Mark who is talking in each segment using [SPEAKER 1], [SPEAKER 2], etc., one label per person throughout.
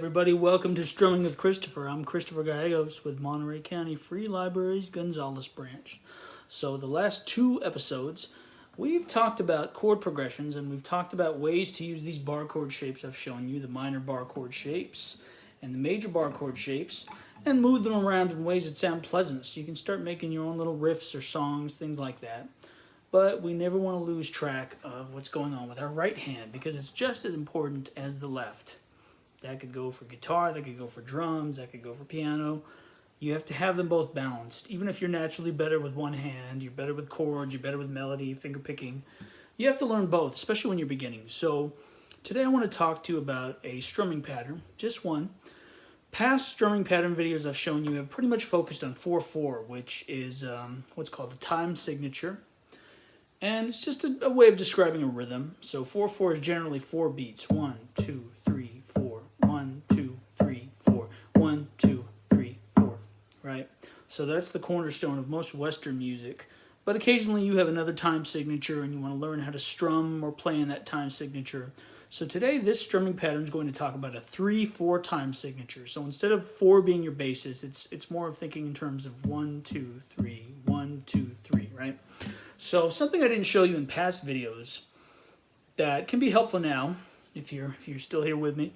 [SPEAKER 1] everybody, welcome to Strumming with Christopher. I'm Christopher Gallegos with Monterey County Free Library's Gonzales branch. So the last two episodes, we've talked about chord progressions and we've talked about ways to use these bar chord shapes I've shown you, the minor bar chord shapes and the major bar chord shapes, and move them around in ways that sound pleasant so you can start making your own little riffs or songs, things like that. But we never want to lose track of what's going on with our right hand because it's just as important as the left. That could go for guitar, that could go for drums, that could go for piano. You have to have them both balanced. Even if you're naturally better with one hand, you're better with chords, you're better with melody, finger picking, you have to learn both, especially when you're beginning. So today I want to talk to you about a strumming pattern, just one. Past strumming pattern videos I've shown you have pretty much focused on 4/4, which is what's called the time signature. And it's just a way of describing a rhythm. So 4/4 is generally 4 beats. 1, 2, 3, 4. 1, 2, 3, 4. 1, 2, 3, 4. Right? So that's the cornerstone of most Western music. But occasionally you have another time signature and you want to learn how to strum or play in that time signature. So today this strumming pattern is going to talk about a 3/4 time signature. So instead of 4 being your basis, it's more of thinking in terms of 1, 2, 3, 1, 2, 3, right? So something I didn't show you in past videos that can be helpful now, if you're still here with me,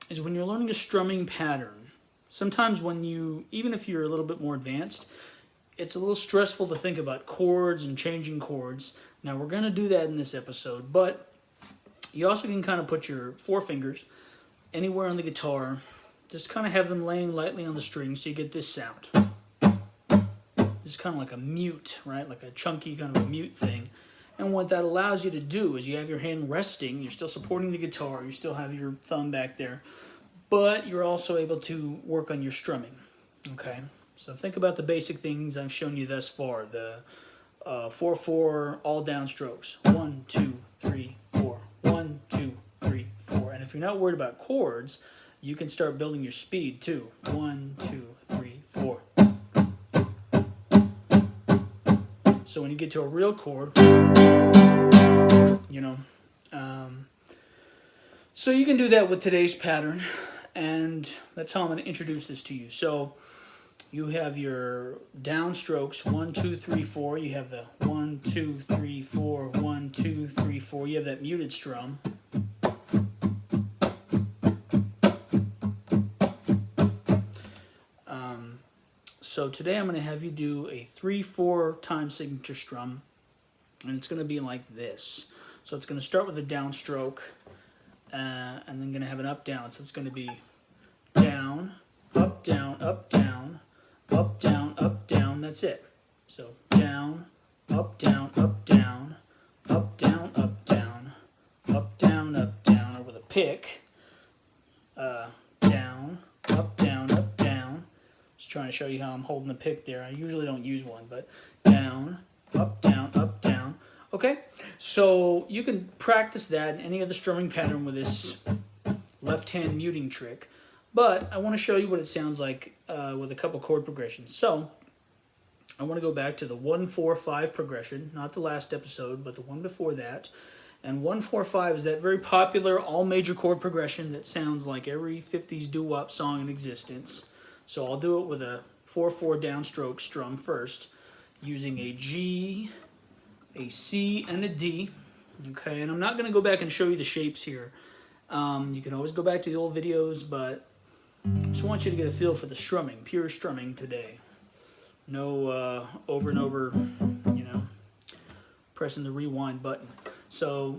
[SPEAKER 1] is when you're learning a strumming pattern. Sometimes when even if you're a little bit more advanced, it's a little stressful to think about chords and changing chords. Now we're going to do that in this episode, but you also can kind of put your 4 fingers anywhere on the guitar, just kind of have them laying lightly on the strings so you get this sound. It's kind of like a mute, right? Like a chunky kind of a mute thing. And what that allows you to do is you have your hand resting, you're still supporting the guitar, you still have your thumb back there, but you're also able to work on your strumming, okay? So think about the basic things I've shown you thus far, the 4/4 all down strokes. 1, 2, 3, 4. 1, 2, 3, 4. And if you're not worried about chords, you can start building your speed too. 1, 2, 3, 4. So when you get to a real chord, so you can do that with today's pattern, and that's how I'm going to introduce this to you. So you have your down strokes, 1, 2, 3, 4. You have the 1, 2, 3, 4, 1, 2, 3, 4. You have that muted strum. So today I'm going to have you do a 3/4 time signature strum, and it's going to be like this. So it's going to start with a down stroke, and then going to have an up down. So it's going to be down, up down, up down, up down, up down. That's it. So down, up down, up down, up down, up down, up down, up down, or with a pick. Down, up down, up down. Just trying to show you how I'm holding the pick there. I usually don't use one, but down, up down, up down. Okay, so you can practice that in any other strumming pattern with this left hand muting trick. But I want to show you what it sounds like with a couple chord progressions. So I want to go back to the 1-4-5 progression, not the last episode, but the one before that. And 1-4-5 is that very popular all major chord progression that sounds like every 50s doo-wop song in existence. So I'll do it with a 4/4 downstroke strum first, using a G, a C, and a D. Okay, and I'm not going to go back and show you the shapes here. You can always go back to the old videos, but I just want you to get a feel for the strumming, pure strumming today. No over and over, pressing the rewind button. So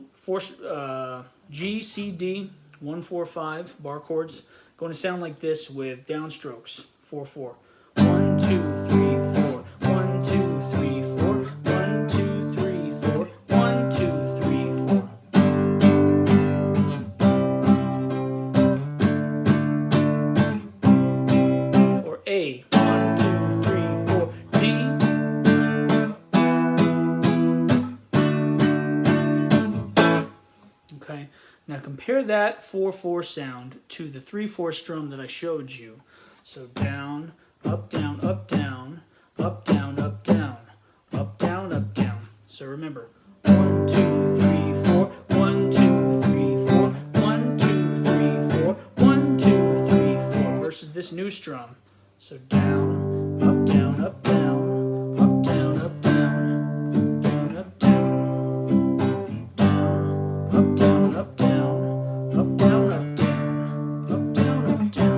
[SPEAKER 1] G, C, D, 1-4-5 bar chords, going to sound like this with downstrokes, 4/4. 1, 2, 3, 4. 1, 2, 3, 4. 1, 2, 3, 4. 1, 2, 3, 4. Or A. 1, 2, 3, 4. D. Okay. Now compare that 4/4 sound to the 3/4 strum that I showed you. So down, up, down, up, down, up, down, up, down, up, down, up, down. So remember, 1, 2, 3, 4, 1, 2, 3, 4, 1, 2, 3, 4, 1, this new strum. So down, up, down, up, down, up, down, up, down, down, up, down, down, up, down, up, down, up, down, up, down, up, down, up, down.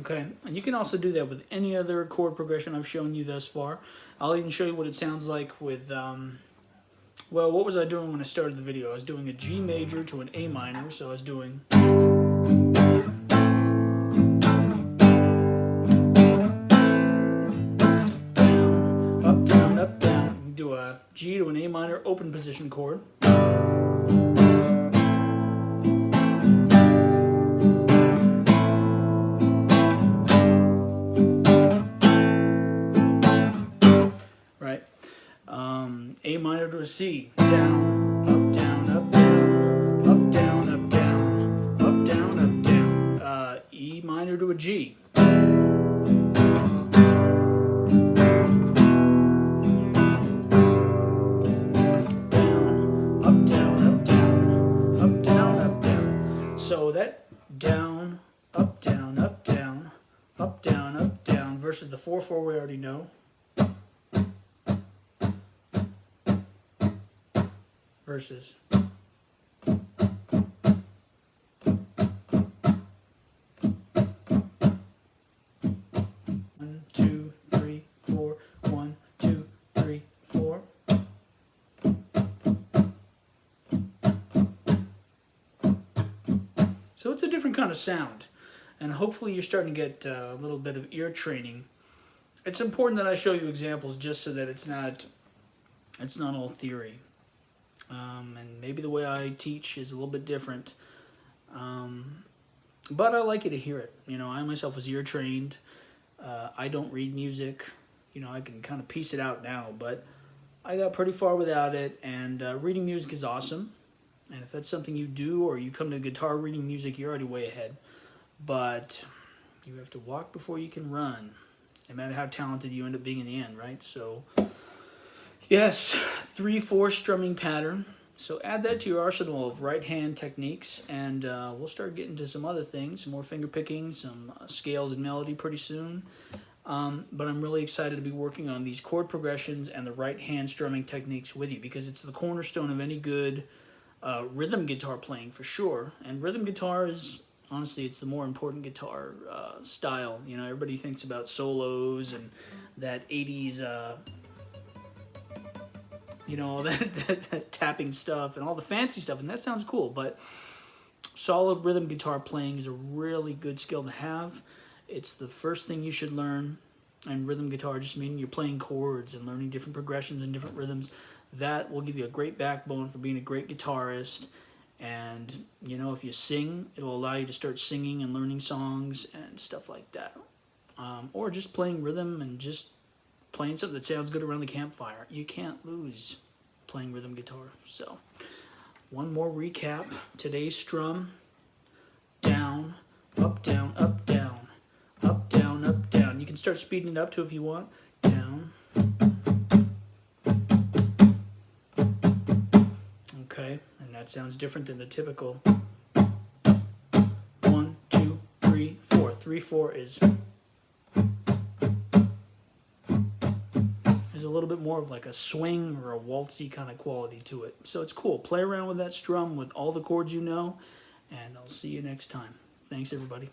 [SPEAKER 1] Okay, and you can also do that with any other chord progression I've shown you thus far. I'll even show you what it sounds like with, well, what was I doing when I started the video? I was doing a G major to an A minor, so I was doing... down, up, down, up, down. Do a G to an A minor open position chord. A minor to a C, down, up, down, up, down, up, down, up, down, up, down, up, down. E minor to a G. Down, up, down, up, down, up, down, up, down. So that down, up, down, up, down, up, down, up, down versus the 4/4 we already know. Versus one, two, three, four, 1, 2, 3, 4. So it's a different kind of sound, and hopefully you're starting to get a little bit of ear training. It's important that I show you examples just so that it's not all theory. And maybe the way I teach is a little bit different, but I like you to hear it. You know, I myself was ear trained. I don't read music. You know, I can kind of piece it out now, but I got pretty far without it, and reading music is awesome. And if that's something you do, or you come to guitar reading music, you're already way ahead. But you have to walk before you can run, no matter how talented you end up being in the end, right? So... yes, 3/4 strumming pattern. So add that to your arsenal of right hand techniques, and we'll start getting to some other things, some more finger picking, some scales and melody pretty soon. But I'm really excited to be working on these chord progressions and the right hand strumming techniques with you, because it's the cornerstone of any good rhythm guitar playing for sure. And rhythm guitar is, honestly, it's the more important guitar style. You know, everybody thinks about solos and that 80s... you know, all that tapping stuff and all the fancy stuff, and that sounds cool, but solid rhythm guitar playing is a really good skill to have. It's the first thing you should learn, and rhythm guitar just meaning you're playing chords and learning different progressions and different rhythms. That will give you a great backbone for being a great guitarist, and, you know, if you sing, it'll allow you to start singing and learning songs and stuff like that. Or just playing rhythm and just playing something that sounds good around the campfire. You can't lose playing rhythm guitar. So, one more recap. Today's strum: down, up, down, up, down, up, down, up, down. You can start speeding it up too if you want. Down. Okay, and that sounds different than the typical 1, 2, 3, 4. 3/4 is... a little bit more of like a swing or a waltzy kind of quality to it. So it's cool. Play around with that strum with all the chords you know, and I'll see you next time. Thanks, everybody.